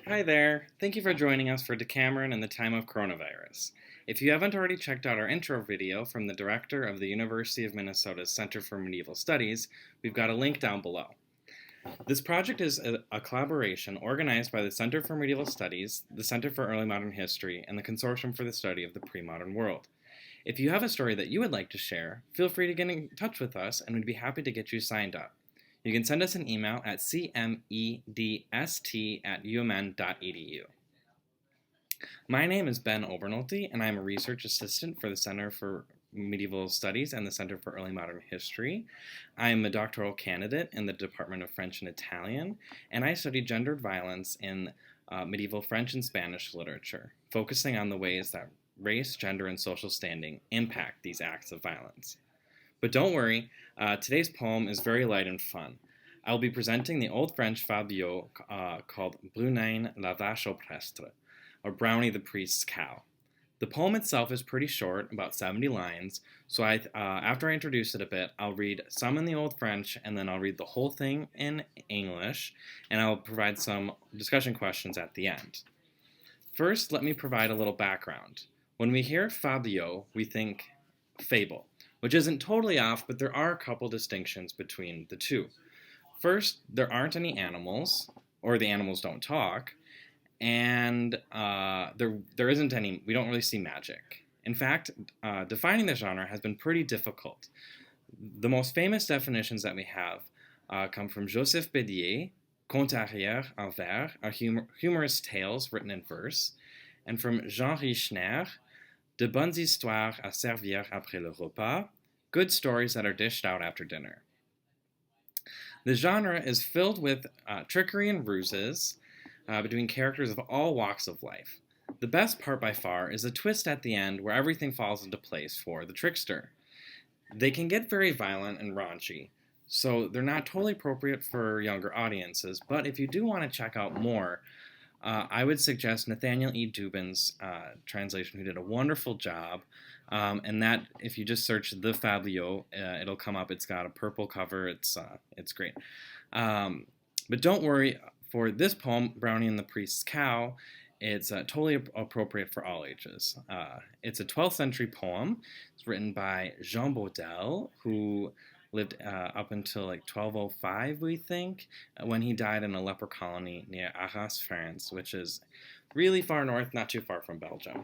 Hi there. Thank you for joining us for Decameron in the time of coronavirus. If you haven't already checked out our intro video from the director of the University of Minnesota's Center for Medieval Studies, we've got a link down below. This project is a collaboration organized by the Center for Medieval Studies, the Center for Early Modern History, and the Consortium for the Study of the Pre-Modern World. If you have a story that you would like to share, feel free to get in touch with us and we'd be happy to get you signed up. You can send us an email at cmedst@umn.edu. My name is Ben Obernolte, and I'm a research assistant for the Center for Medieval Studies and the Center for Early Modern History. I am a doctoral candidate in the Department of French and Italian, and I study gendered violence in medieval French and Spanish literature, focusing on the ways that race, gender, and social standing impact these acts of violence. But don't worry, today's poem is very light and fun. I will be presenting the Old French Fabliaux called Brunain, la vache au prestre, or Brownie the priest's cow. The poem itself is pretty short, about 70 lines, so after I introduce it a bit, I'll read some in the Old French, and then I'll read the whole thing in English, and I'll provide some discussion questions at the end. First, let me provide a little background. When we hear Fabliaux, we think fable, which isn't totally off, but there are a couple distinctions between the two. First, there aren't any animals, or the animals don't talk, and there isn't any, we don't really see magic. In fact, defining the genre has been pretty difficult. The most famous definitions that we have come from Joseph Bédier, Contes arrière en vers, are humorous tales written in verse, and from Jean Richner, De bonnes histoires à servir après le repas, good stories that are dished out after dinner. The genre is filled with trickery and ruses between characters of all walks of life. The best part by far is the twist at the end where everything falls into place for the trickster. They can get very violent and raunchy, so they're not totally appropriate for younger audiences, but if you do want to check out more, I would suggest Nathaniel Dubin's translation, who did a wonderful job. And that, if you just search the Fabliaux, it'll come up. It's got a purple cover. It's great. But don't worry. For this poem, Brownie and the Priest's Cow, it's totally appropriate for all ages. It's a 12th century poem. It's written by Jean Baudel, who lived up until like 1205, we think, when he died in a leper colony near Arras, France, which is really far north, not too far from Belgium.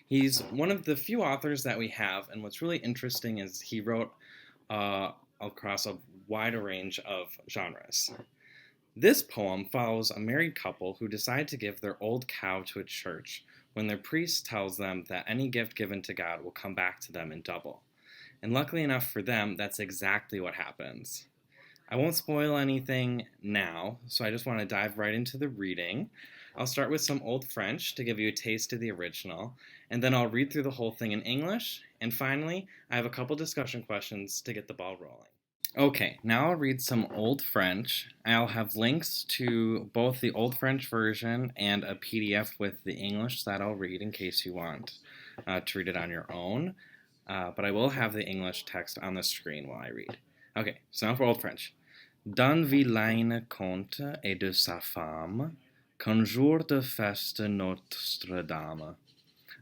He's one of the few authors that we have, and what's really interesting is he wrote across a wider range of genres. This poem follows a married couple who decide to give their old cow to a church when their priest tells them that any gift given to God will come back to them in double. And luckily enough for them, that's exactly what happens. I won't spoil anything now, so I just want to dive right into the reading. I'll start with some Old French to give you a taste of the original, and then I'll read through the whole thing in English, and finally, I have a couple discussion questions to get the ball rolling. Okay, now I'll read some Old French. I'll have links to both the Old French version and a PDF with the English that I'll read in case you want to read it on your own. But I will have the English text on the screen while I read. Okay, so now for Old French. D'un vilain conte et de sa femme, qu'un jour de feste Notre-Dame,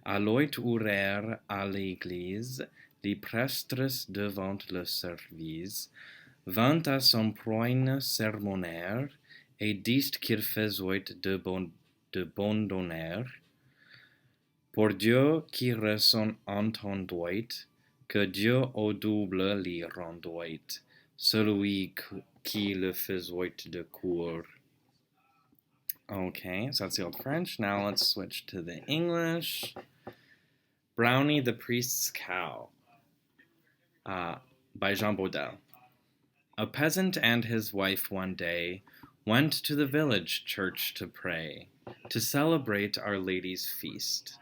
à l'oit ouvert à l'église, les prestres devant le service, vint à son point sermonnaire, et dit qu'il faisoit de bon honneur, pour Dieu qui raison entendoit, que Dieu au double l'y rendoit, celui qui le faisoit de cour. Okay, so that's the Old French. Now let's switch to the English. Brownie the Priest's Cow by Jean Baudel. A peasant and his wife one day went to the village church to pray, to celebrate Our Lady's feast.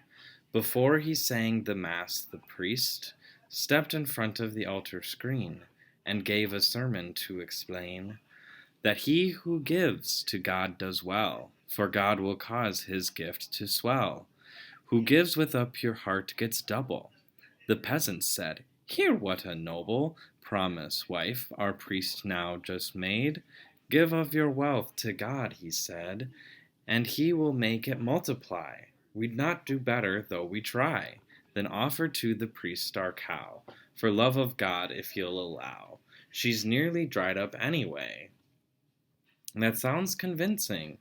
Before he sang the Mass, the priest stepped in front of the altar screen and gave a sermon to explain that he who gives to God does well, for God will cause his gift to swell. Who gives with a pure heart gets double. The peasant said, "Hear what a noble promise, wife, our priest now just made. Give of your wealth to God," he said, and he will make it multiply. We'd not do better, though we try, than offer to the priest our cow, for love of God, if he'll allow. She's nearly dried up anyway. That sounds convincing.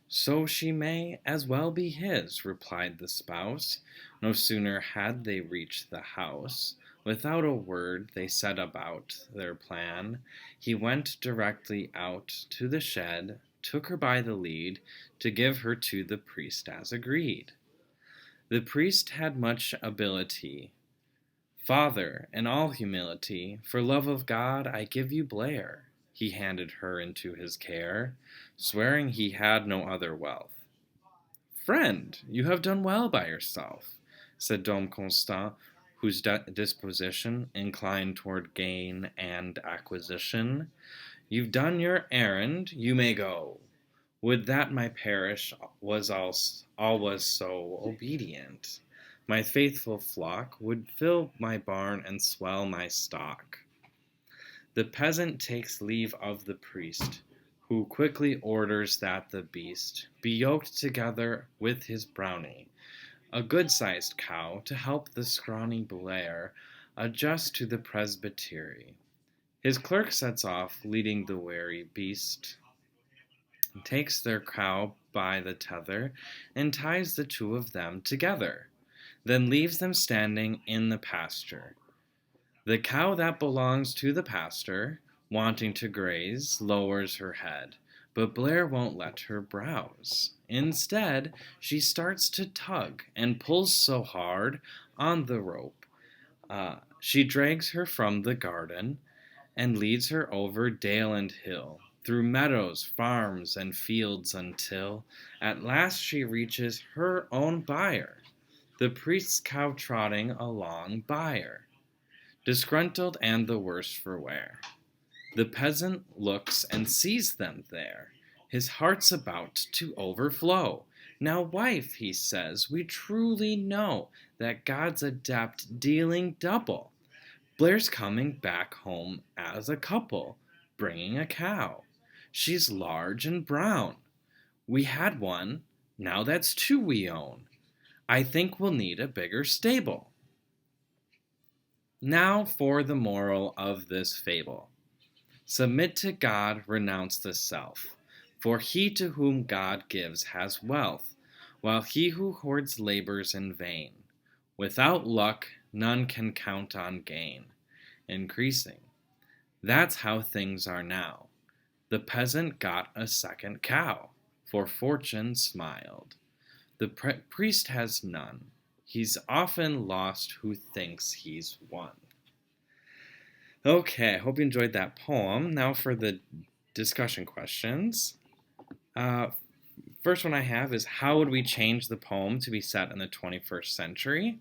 So she may as well be his, replied the spouse. No sooner had they reached the house, without a word they set about their plan. He went directly out to the shed, took her by the lead, to give her to the priest as agreed. The priest had much ability. Father, in all humility, for love of God I give you Blair. He handed her into his care, swearing he had no other wealth. Friend, you have done well by yourself, said Dom Constant, whose disposition inclined toward gain and acquisition. You've done your errand, you may go. Would that my parish was always so obedient. My faithful flock would fill my barn and swell my stock. The peasant takes leave of the priest, who quickly orders that the beast be yoked together with his Brownie, a good-sized cow, to help the scrawny Blair adjust to the presbytery. His clerk sets off, leading the wary beast, takes their cow by the tether, and ties the two of them together, then leaves them standing in the pasture. The cow that belongs to the pastor, wanting to graze, lowers her head, but Blair won't let her browse. Instead, she starts to tug and pulls so hard on the rope. She drags her from the garden and leads her over dale and hill, through meadows, farms, and fields until at last she reaches her own byre, the priest's cow trotting along by her, disgruntled and the worse for wear. The peasant looks and sees them there. His heart's about to overflow. Now, wife, he says, we truly know that God's adept dealing double. Blair's coming back home as a couple, bringing a cow. She's large and brown. We had one, now that's two we own. I think we'll need a bigger stable. Now for the moral of this fable. Submit to God, renounce the self. For he to whom God gives has wealth, while he who hoards labors in vain. Without luck, none can count on gain increasing. That's how things are now. The peasant got a second cow, for fortune smiled. The priest has none. He's often lost who thinks he's won. Okay, I hope you enjoyed that poem. Now for the discussion questions. First one I have is, how would we change the poem to be set in the 21st century?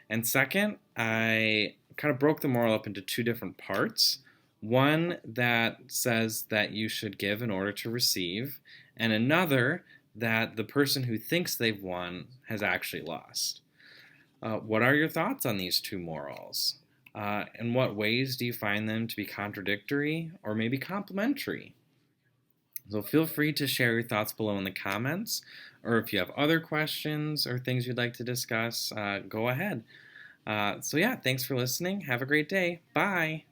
And second, I kind of broke the moral up into two different parts. One that says that you should give in order to receive, and another that the person who thinks they've won has actually lost. What are your thoughts on these two morals? In what ways do you find them to be contradictory or maybe complementary? So feel free to share your thoughts below in the comments, or if you have other questions or things you'd like to discuss, go ahead. So yeah, thanks for listening. Have a great day. Bye.